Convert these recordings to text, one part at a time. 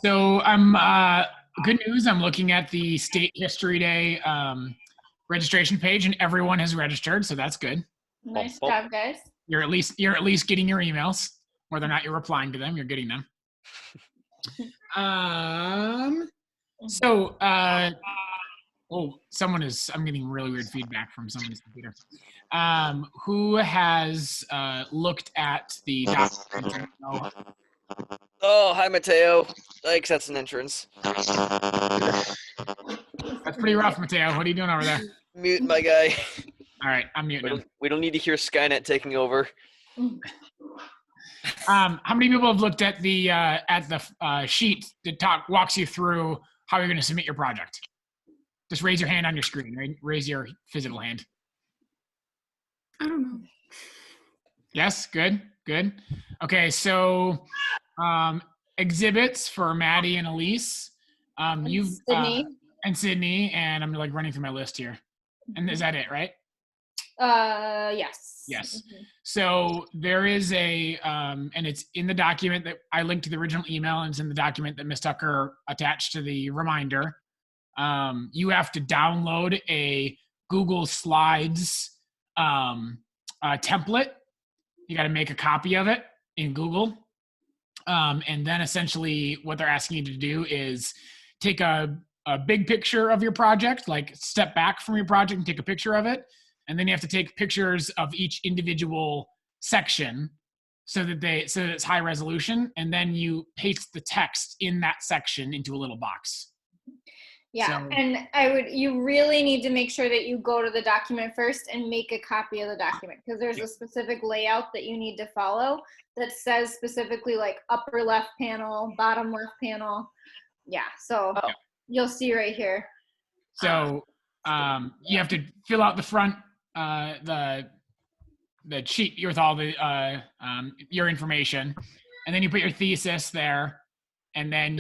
So I'm good news. I'm looking at the State History Day registration page, and everyone has registered, so that's good. Nice job, guys. You're at least getting your emails, whether or not you're replying to them. You're getting them. I'm getting really weird feedback from someone's computer. Who has looked at the document? Oh, hi, Mateo. I accept an entrance. That's pretty rough, Mateo. What are you doing over there? Mute my guy. All right, I'm muting him. We don't need to hear Skynet taking over. How many people have looked at the sheet that walks you through how you're going to submit your project? Just raise your hand on your screen. Right? Raise your physical hand. I don't know. Yes, good. Okay, so exhibits for Maddie and Elise. Sydney. And Sydney, and I'm like running through my list here. And is that it, right? Yes. Yes. Mm-hmm. So there is and it's in the document that I linked to the original email, and it's in the document that Ms. Tucker attached to the reminder. You have to download a Google Slides template. You got to make a copy of it in Google. And then essentially what they're asking you to do is take a big picture of your project, like step back from your project and take a picture of it. And then you have to take pictures of each individual section so that it's high resolution. And then you paste the text in that section into a little box. Yeah, and you really need to make sure that you go to the document first and make a copy of the document, because there's a specific layout that you need to follow that says specifically like upper left panel, bottom left panel. Yeah, so you'll see right here. So you have to fill out the front, the sheet with all the your information, and then you put your thesis there, and then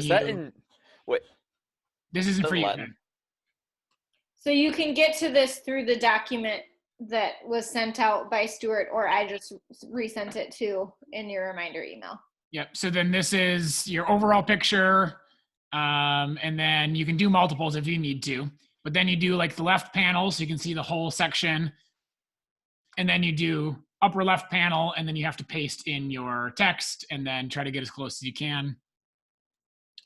This isn't for you. So you can get to this through the document that was sent out by Stuart, or I just resent it to in your reminder email. Yep. So then this is your overall picture, and then you can do multiples if you need to. But then you do like the left panel, so you can see the whole section, and then you do upper left panel, and then you have to paste in your text, and then try to get as close as you can.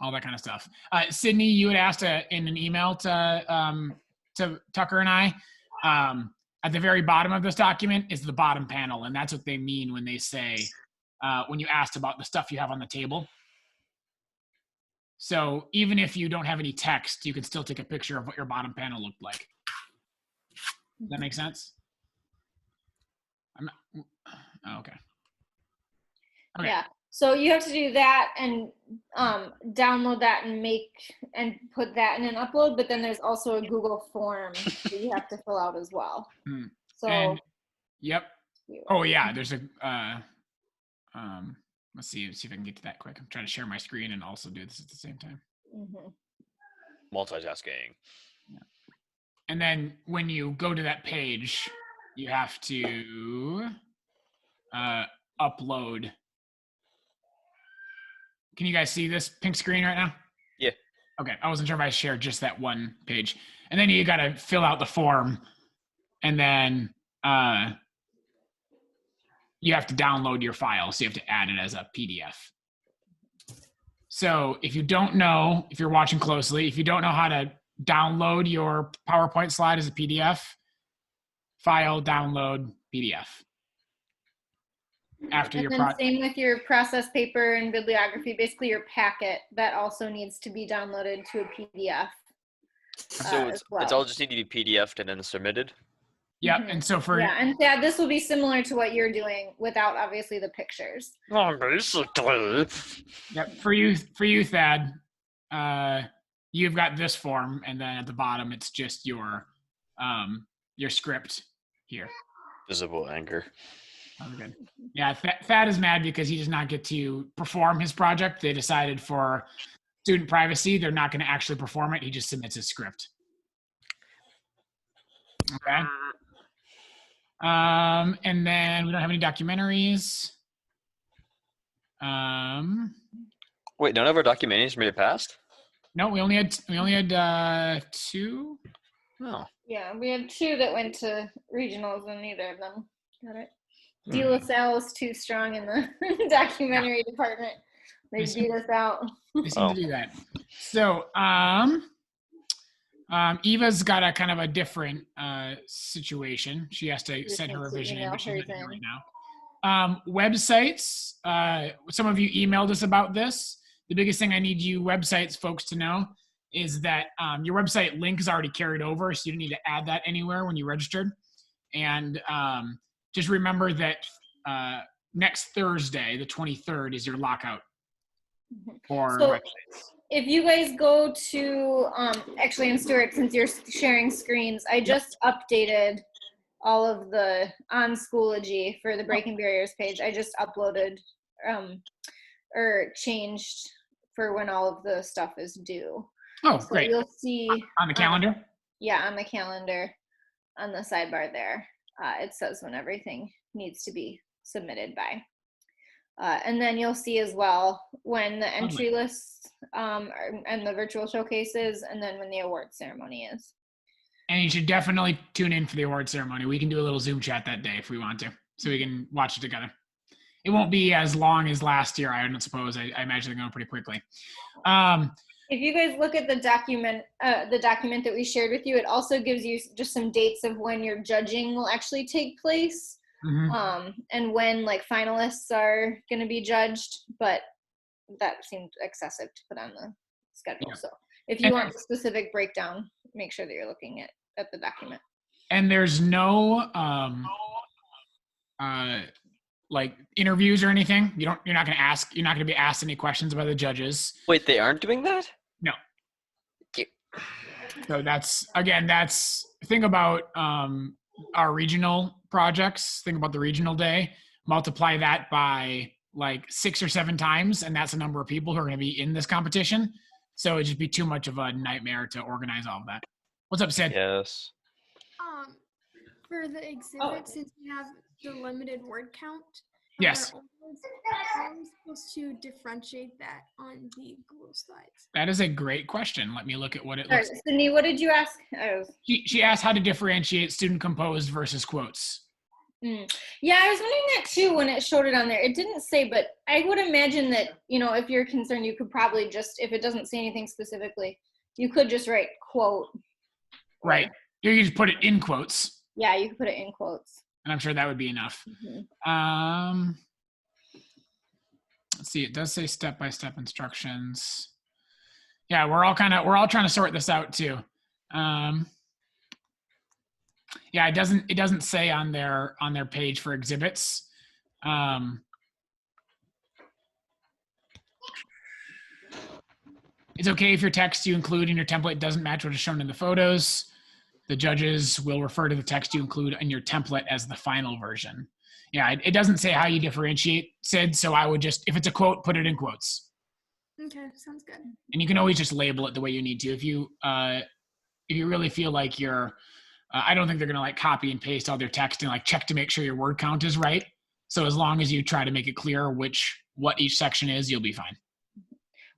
All that kind of stuff. Sydney, you had asked in an email to Tucker and I, at the very bottom of this document is the bottom panel, and that's what they mean when they say, when you asked about the stuff you have on the table. So even if you don't have any text, you can still take a picture of what your bottom panel looked like. Does that make sense? Okay. Yeah. So you have to do that and download that and put that in an upload, but then there's also a Google form that you have to fill out as well. So yep. Oh yeah, there's a let's see if I can get to that quick. I'm trying to share my screen and also do this at the same time. Multitasking. Yeah. And then when you go to that page, you have to upload. Can you guys see this pink screen right now? Yeah. Okay, I wasn't sure if I shared just that one page. And then you got to fill out the form, and then you have to download your file, so you have to add it as a PDF. So if you don't know, if you're watching closely, if you don't know how to download your PowerPoint slide as a PDF, file, download, PDF. After your project. Same with your process paper and bibliography, basically your packet, that also needs to be downloaded to a PDF. So it's all just need to be PDF'd and then submitted? Yeah, and so this will be similar to what you're doing without obviously the pictures. Basically. Yep, for you, Thad, you've got this form, and then at the bottom it's just your script here. Visible anchor. Oh, good. Yeah, Thad is mad because he does not get to perform his project. They decided for student privacy, they're not going to actually perform it. He just submits his script. Okay. And then we don't have any documentaries. Wait, none of our documentaries made it past? No, we only had 2. No. Yeah, we had 2 that went to regionals and neither of them got it. Hmm. De La Salle is too strong in the documentary department. They beat us out. They seem to do that. So, Eva's got a kind of a different situation. She has to Just send her needs to revision in, email but she's not hers here in. right now. Websites. Some of you emailed us about this. The biggest thing I need you websites folks to know is that your website link is already carried over, so you don't need to add that anywhere when you registered. And just remember that next Thursday, the 23rd, is your lockout for So websites. if you guys go to, actually, and Stuart, since you're sharing screens, I just updated all of the on Schoology for the Breaking Barriers page. I just uploaded or changed for when all of the stuff is due. Oh, So great. you'll see On the calendar? Yeah, on the calendar, on the sidebar there, it says when everything needs to be submitted by. And then you'll see as well when the entry lists and the virtual showcases, and then when the award ceremony is. And you should definitely tune in for the award ceremony. We can do a little Zoom chat that day if we want to, so we can watch it together. It won't be as long as last year, I don't suppose. I imagine they're going pretty quickly. If you guys look at the document that we shared with you, it also gives you just some dates of when your judging will actually take place, and when like finalists are going to be judged. But that seemed excessive to put on the schedule. Yeah. So if you want a specific breakdown, make sure that you're looking at the document. And there's no like interviews or anything. You're not going to be asked any questions by the judges. Wait, they aren't doing that? No. So think about our regional projects. Think about the regional day. Multiply that by like 6 or 7 times, and that's the number of people who are going to be in this competition. So it'd just be too much of a nightmare to organize all of that. What's up, Sid? Yes. For the exhibit, since we have the limited word count, yes, how are we supposed to differentiate that on the Google slides? That is a great question. Let me look at what it looks like. Cindy, what did you ask? She asked how to differentiate student composed versus quotes. Yeah, I was wondering that too when it showed it on there. It didn't say, but I would imagine that, if you're concerned, you could probably just, if it doesn't say anything specifically, you could just write quote. Right. You can just put it in quotes. Yeah, you could put it in quotes. And I'm sure that would be enough. Let's see, it does say step-by-step instructions. Yeah, we're all trying to sort this out too. Yeah, it doesn't say on their page for exhibits. It's okay if your text you include in your template doesn't match what is shown in the photos. The judges will refer to the text you include in your template as the final version. Yeah, it doesn't say how you differentiate, Sid, so I would just, if it's a quote, put it in quotes. Okay, sounds good. And you can always just label it the way you need to. If you really feel like you're, I don't think they're going to like copy and paste all their text and like check to make sure your word count is right. So as long as you try to make it clear what each section is, you'll be fine.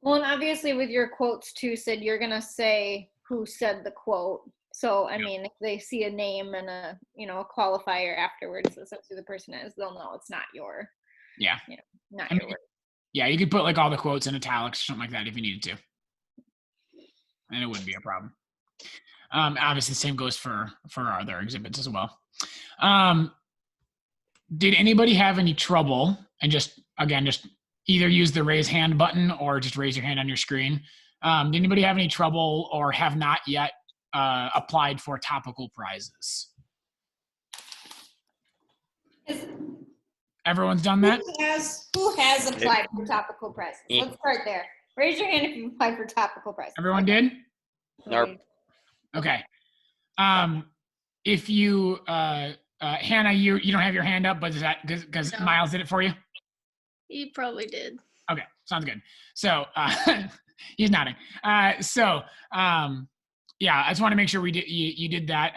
Well, and obviously with your quotes too, Sid, you're going to say who said the quote. So, I mean, if they see a name and a qualifier afterwards that says who the person is, they'll know it's not your, not your word. Yeah, you could put like all the quotes in italics or something like that if you needed to. And it wouldn't be a problem. Obviously, the same goes for our other exhibits as well. Did anybody have any trouble? And just either use the raise hand button or just raise your hand on your screen. Did anybody have any trouble or have not yet applied for topical prizes? Everyone's done that? Who has applied for topical prizes? Let's start there. Raise your hand if you applied for topical prizes. Everyone did? Nope. Okay. If you, Hannah, you don't have your hand up, but is that because No. Miles did it for you? He probably did. Okay, sounds good. So he's nodding. Yeah, I just want to make sure you did that.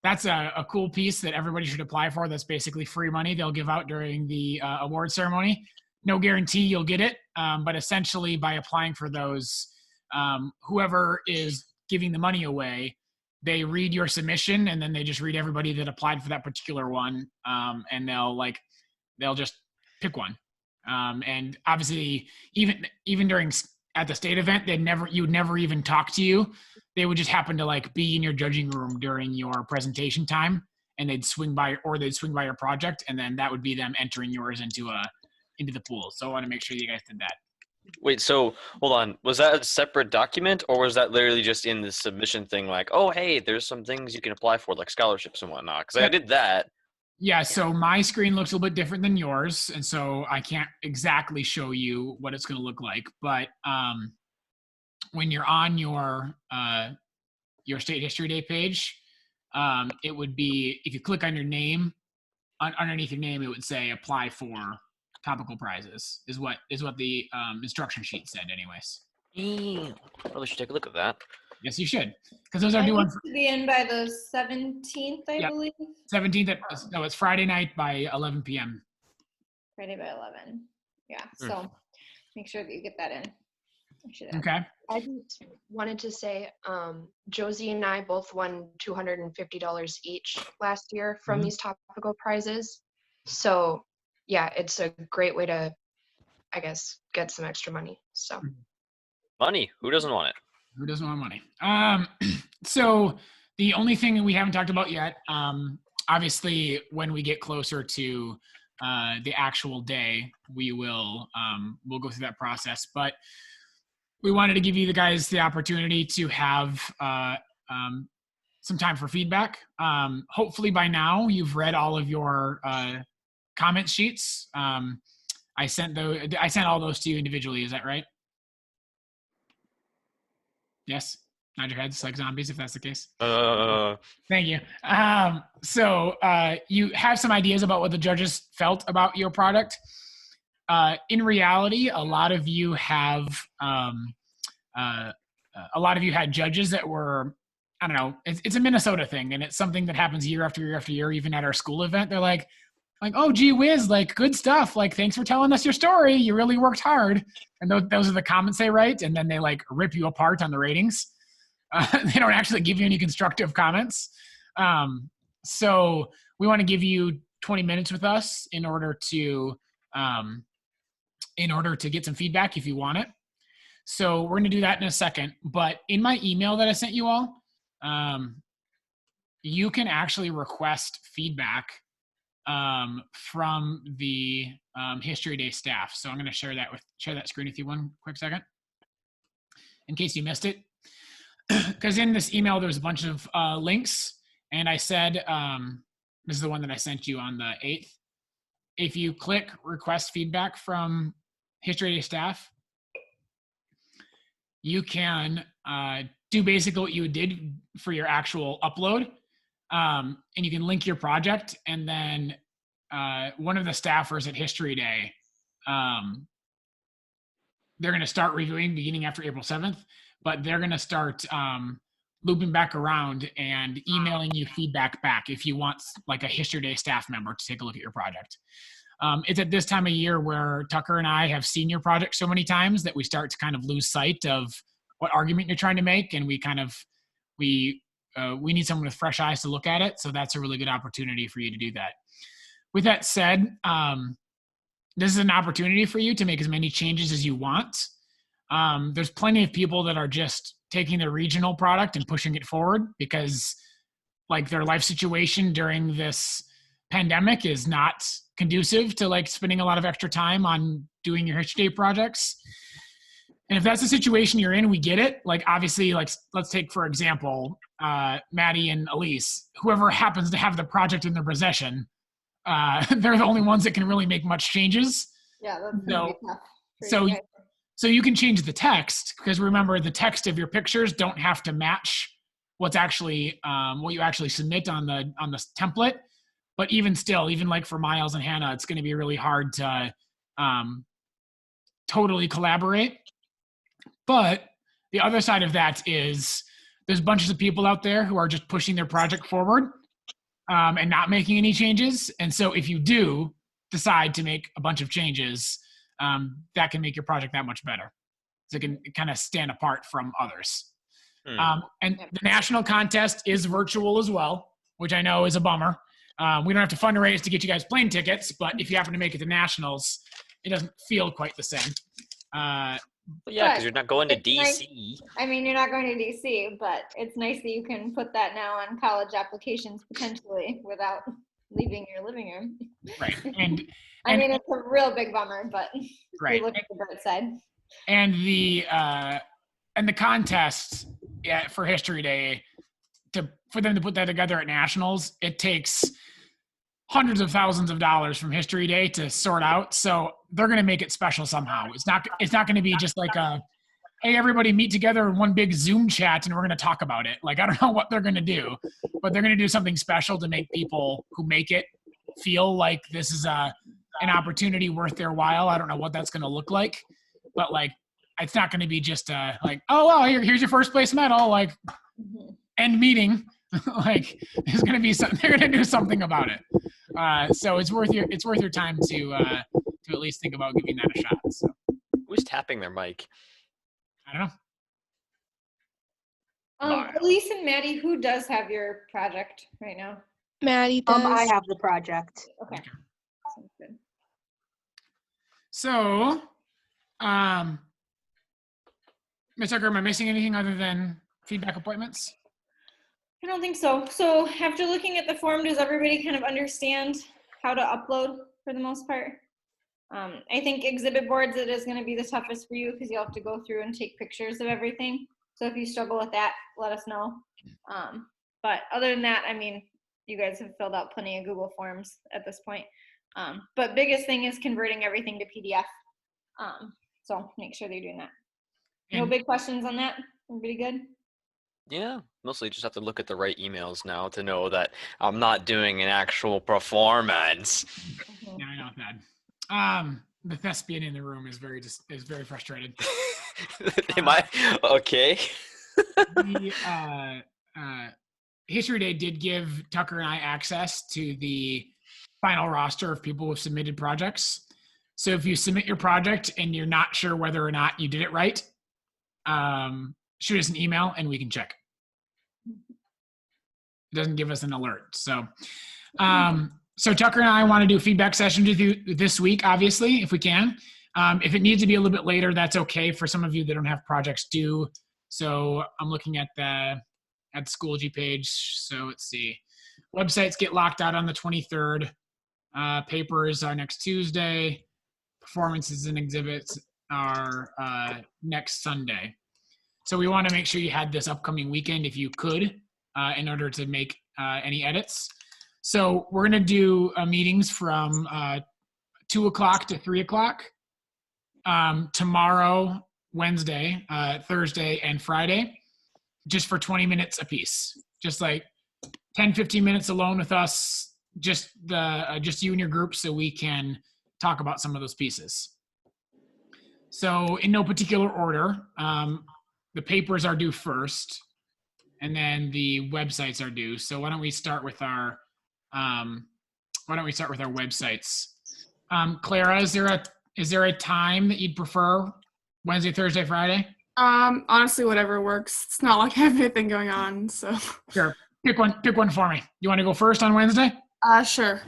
That's a cool piece that everybody should apply for. That's basically free money they'll give out during the award ceremony. no guarantee you'll get it, but essentially by applying for those, whoever is giving the money away, they read your submission and then they just read everybody that applied for that particular one, and they'll just pick one. And obviously, even during at the state event, you would never even talk to you. They would just happen to like be in your judging room during your presentation time, and they'd swing by your project, and then that would be them entering yours into the pool. So I want to make sure you guys did that. Wait, so hold on. Was that a separate document, or was that literally just in the submission thing? Like, oh, hey, there's some things you can apply for, like scholarships and whatnot. Because I did that. Yeah, so my screen looks a little bit different than yours, and so I can't exactly show you what it's going to look like. But when you're on your State History Day page, it would be, if you click on your name, underneath your name, it would say apply for topical prizes, is what the instruction sheet said anyways. Damn. Probably should take a look at that. Yes, you should, because those are due on to be in by the 17th, I believe. 17th. No, it's Friday night by 11 p.m. Friday by 11. Yeah. So make sure that you get that in. Okay. I just wanted to say, Josie and I both won $250 each last year from these topical prizes. So yeah, it's a great way to, I guess, get some extra money. So money. Who doesn't want it? Who doesn't want money? So the only thing we haven't talked about yet, obviously, when we get closer to the actual day, we'll go through that process. But we wanted to give you guys the opportunity to have some time for feedback. Hopefully by now you've read all of your comment sheets. I sent all those to you individually. Is that right? Yes. Nod your heads like zombies if that's the case. Thank you. So you have some ideas about what the judges felt about your product. In reality, a lot of you had judges that were, I don't know, it's a Minnesota thing, and it's something that happens year after year after year, even at our school event. They're like, oh, gee whiz, like, good stuff. Like, thanks for telling us your story. You really worked hard. And those are the comments they write, and then they, like, rip you apart on the ratings. They don't actually give you any constructive comments. So we want to give you 20 minutes with us in order to get some feedback if you want it. So we're going to do that in a second. But in my email that I sent you all, you can actually request feedback from the History Day staff. So I'm going to share that screen with you one quick second, in case you missed it. Because in this email, there's a bunch of links, and I said, this is the one that I sent you on the 8th. If you click request feedback from History Day staff, you can do basically what you did for your actual upload. And you can link your project, and then one of the staffers at History Day, they're going to start reviewing beginning after April 7th, but they're going to start looping back around and emailing you feedback back if you want like a History Day staff member to take a look at your project. It's at this time of year where Tucker and I have seen your project so many times that we start to kind of lose sight of what argument you're trying to make, and we need someone with fresh eyes to look at it. So that's a really good opportunity for you to do that. With that said, this is an opportunity for you to make as many changes as you want. There's plenty of people that are just taking their regional product and pushing it forward because like their life situation during this pandemic is not conducive to like spending a lot of extra time on doing your History Day projects. And if that's the situation you're in, we get it. Like obviously, like let's take for example, Maddie and Elise, whoever happens to have the project in their possession, they're the only ones that can really make much changes. Yeah, that's gonna be tough. So you can change the text, because remember the text of your pictures don't have to match what's actually what you actually submit on the template. But even still, even like for Miles and Hannah, it's going to be really hard to totally collaborate. But the other side of that is there's bunches of people out there who are just pushing their project forward and not making any changes. And so if you do decide to make a bunch of changes, that can make your project that much better. So it can kind of stand apart from others. And the national contest is virtual as well, which I know is a bummer. We don't have to fundraise to get you guys plane tickets, but if you happen to make it to nationals, it doesn't feel quite the same. But yeah, because you're not going to DC. Nice. I mean, you're not going to DC, but it's nice that you can put that now on college applications potentially without leaving your living room. Right. I mean, it's a real big bummer, but right. We look at the bright side. And the contest for History Day, for them to put that together at nationals, it takes hundreds of thousands of dollars from History Day to sort out. So they're going to make it special somehow. It's not going to be just like hey, everybody meet together in one big Zoom chat and we're going to talk about it. Like, I don't know what they're going to do, but they're going to do something special to make people who make it feel like this is an opportunity worth their while. I don't know what that's going to look like, but like, it's not going to be just like, oh, well, here's your first place medal, like end meeting. Like, there's going to be something, they're going to do something about it. So it's worth your time to at least think about giving that a shot. So. Who's tapping their mic? I don't know. Elise and Maddie, who does have your project right now? Maddie does. I have the project. Okay. Sounds good. So, Ms. Tucker, am I missing anything other than feedback appointments? I don't think so. So after looking at the form, does everybody kind of understand how to upload for the most part? I think exhibit boards, it is going to be the toughest for you because you'll have to go through and take pictures of everything. So if you struggle with that, let us know. But other than that, I mean, you guys have filled out plenty of Google Forms at this point. But biggest thing is converting everything to PDF. So make sure they're doing that. No big questions on that? Everybody good? Yeah, mostly just have to look at the right emails now to know that I'm not doing an actual performance. Yeah, I know that. The thespian in the room is very frustrated. Am I okay? History Day did give Tucker and I access to the final roster of people who have submitted projects. So if you submit your project and you're not sure whether or not you did it right, shoot us an email and we can check. It doesn't give us an alert. So, so Tucker and I want to do a feedback session with you this week, obviously, if we can. If it needs to be a little bit later, that's okay for some of you that don't have projects due. So I'm looking at the Schoology page. So let's see. Websites get locked out on the 23rd. Papers are next Tuesday. Performances and exhibits are next Sunday. So we want to make sure you had this upcoming weekend if you could, in order to make any edits. So we're going to do meetings from 2 o'clock to 3 o'clock tomorrow, Wednesday, Thursday, and Friday, just for 20 minutes apiece. Just like 10, 15 minutes alone with us, just you and your group, so we can talk about some of those pieces. So in no particular order, the papers are due first, and then the websites are due. So why don't we start with our websites? Clara, is there a time that you'd prefer? Wednesday, Thursday, Friday? Honestly, whatever works. It's not like I have anything going on, so. Sure. Pick one for me. You want to go first on Wednesday? Sure.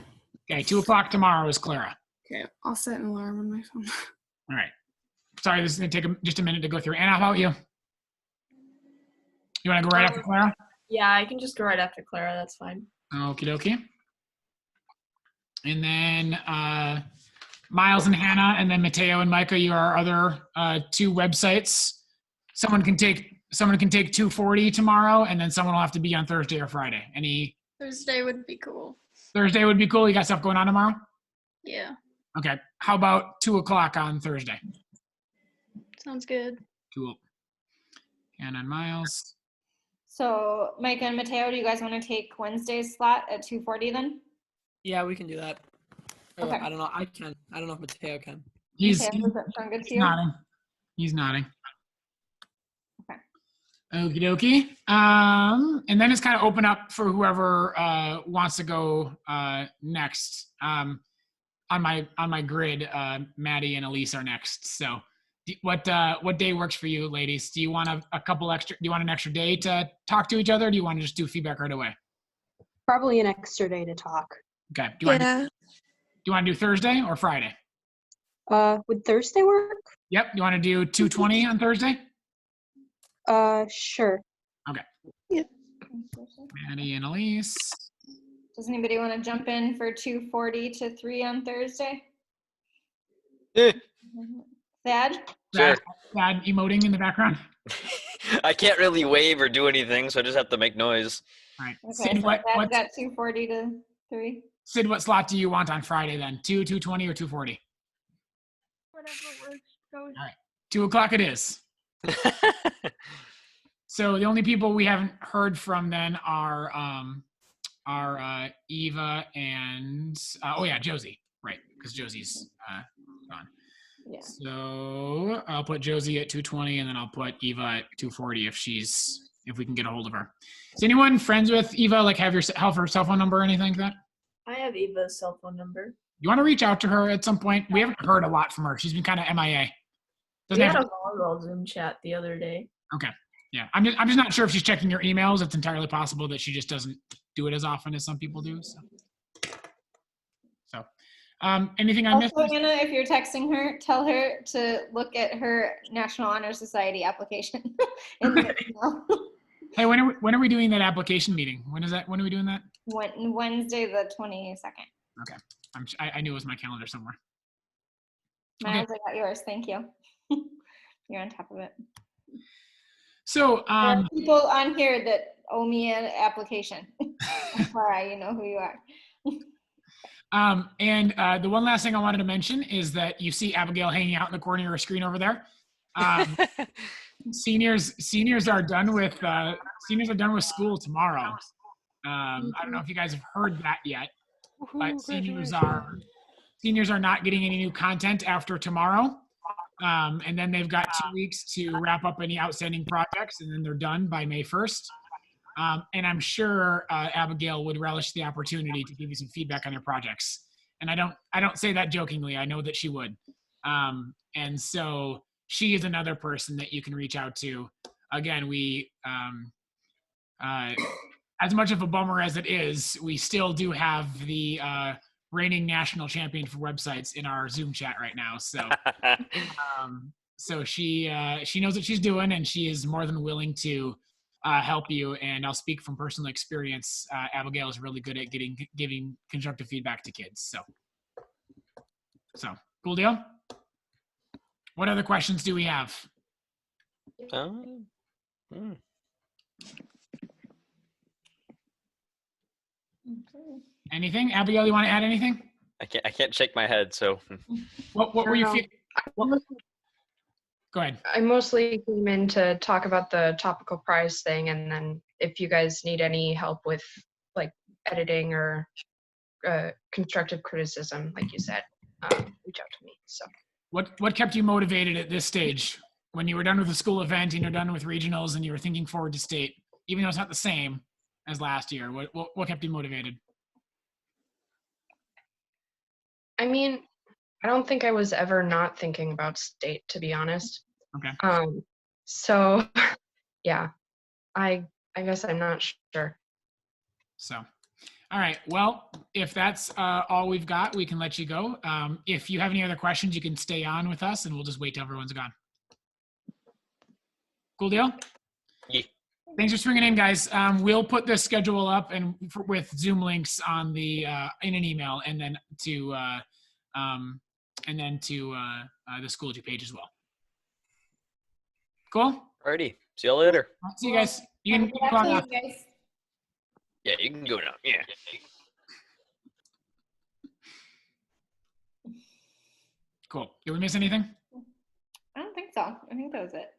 Okay, 2 o'clock tomorrow is Clara. Okay, I'll set an alarm on my phone. All right. Sorry, this is going to take just a minute to go through. Anna, how about you? You want to go right after Clara? Yeah, I can just go right after Clara. That's fine. Okie dokie. And then Miles and Hannah, and then Mateo and Micah, you are our other two websites. Someone can take 240 tomorrow, and then someone will have to be on Thursday or Friday. Thursday would be cool. Thursday would be cool. You got stuff going on tomorrow? Yeah. Okay. How about 2 o'clock on Thursday? Sounds good. Cool. And on Miles. So Micah and Mateo, do you guys want to take Wednesday's slot at 2:40 then? Yeah, we can do that. Okay. I don't know. I can. I don't know if Mateo can. He's Does that sound good to you? nodding. He's nodding. Okay. Okie dokie. And then it's kind of open up for whoever wants to go next. on my grid, Maddie and Elise are next. So what day works for you, ladies? Do you want a couple extra? Do you want an extra day to talk to each other? Or do you want to just do feedback right away? Probably an extra day to talk. Okay. Do you want to do Thursday or Friday? Would Thursday work? Yep. You want to do 2:20 on Thursday? Sure. Okay. Yep. Maddie and Elise. Does anybody want to jump in for 2:40 to 3 on Thursday? Eh, Thad? Sure. Thad emoting in the background. I can't really wave or do anything, so I just have to make noise. All right. Okay, Sid, so what Thad's got 2:40 to 3. Sid, what slot do you want on Friday then? 2:20 or 2:40? Whatever works. Go. All right. 2 o'clock it is. So the only people we haven't heard from then are Eva and Josie, right? Because Josie's gone. Yeah. So I'll put Josie at 2:20, and then I'll put Eva at 2:40 if we can get a hold of her. Is anyone friends with Eva? Like, have her cell phone number or anything like that? I have Eva's cell phone number. You want to reach out to her at some point? We haven't heard a lot from her. She's been kind of MIA. We had a volleyball Zoom chat the other day. Okay. Yeah, I'm just not sure if she's checking your emails. It's entirely possible that she just doesn't do it as often as some people do. So anything I missed? Also, Anna, if you're texting her, tell her to look at her National Honor Society application in the email. Hey, when are we doing that application meeting? When is that? When are we doing that? Wednesday the 22nd. Okay. I knew it was my calendar somewhere. Miles, I got yours. Thank you. You're on top of it. So there are people on here that owe me an application. FYI, you know who you are. And the one last thing I wanted to mention is that you see Abigail hanging out in the corner of your screen over there. Seniors are done with school tomorrow. I don't know if you guys have heard that yet, but seniors are not getting any new content after tomorrow. And then they've got 2 weeks to wrap up any outstanding projects, and then they're done by May 1st. And I'm sure Abigail would relish the opportunity to give you some feedback on your projects. And I don't say that jokingly. I know that she would. And so she is another person that you can reach out to. Again, we as much of a bummer as it is, we still do have the reigning national champion for websites in our Zoom chat right now. So, so she knows what she's doing, and she is more than willing to help you. And I'll speak from personal experience. Abigail is really good at giving constructive feedback to kids. So cool deal. What other questions do we have? Anything? Abigail, you want to add anything? I can't shake my head, so. What were you feeling? Go ahead. I mostly came in to talk about the topical prize thing, and then if you guys need any help with like editing or constructive criticism, like you said, reach out to me. So. What kept you motivated at this stage when you were done with the school event and you're done with regionals and you were thinking forward to state, even though it's not the same as last year? What kept you motivated? I mean, I don't think I was ever not thinking about state, to be honest. Okay. So yeah, I guess I'm not sure. So, all right. Well, if that's all we've got, we can let you go. If you have any other questions, you can stay on with us and we'll just wait till everyone's gone. Cool deal? Yeah. Thanks for swinging in, guys. We'll put the schedule up and with Zoom links on the in an email, and then to the Schoology page as well. Cool. Alrighty. See y'all later. See you guys. You can Good clock afternoon, off. guys. Yeah, you can go now. Yeah. Cool. Did we miss anything? I don't think so. I think that was it.